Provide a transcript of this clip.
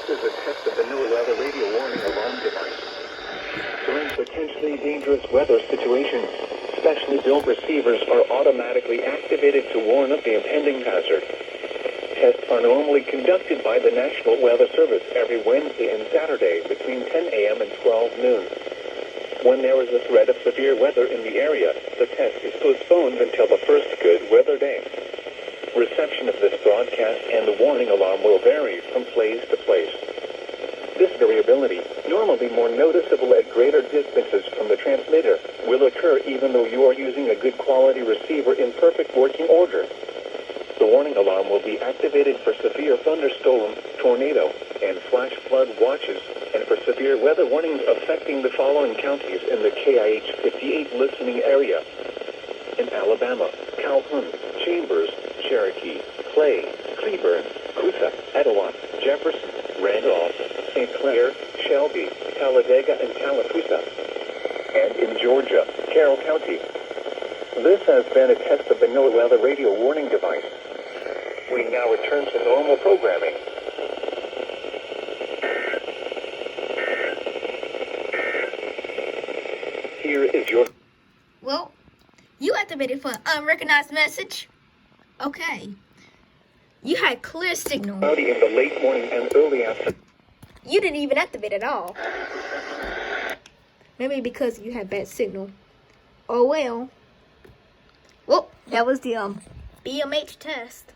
is a test of the new weather radio warning alarm device. During potentially dangerous weather situations, specially built receivers are automatically activated to warn of the impending hazard. Tests are normally conducted by the National Weather Service every Wednesday and Saturday between 10 a.m. and 12 noon. When there is a threat of severe weather in the area, the test is postponed until the first good weather day. Reception of this broadcast and the warning alarm will vary from place to place. This variability, normally more noticeable at greater distances from the transmitter, will occur even though you are using a good quality receiver in perfect working order. The warning alarm will be activated for severe thunderstorm, tornado, and flash flood watches, and for severe weather warnings affecting the following counties in the KIH 58 listening area: in Alabama, Calhoun, Chambers, Cherokee, Clay, Cleburne, Coosa, Etowah, Jefferson, Randolph, St. Clair, Shelby, Talladega, and Tallapoosa. And in Georgia, Carroll County. This has been a test of the NOAA weather radio warning device. We now return to normal programming. Here is your... Well, you activated for an unrecognized message. Okay. You had clear signal. Cloudy in the late morning and early afternoon. You didn't even activate at all. Maybe because you had bad signal. Oh well. Well, that was the BMH test.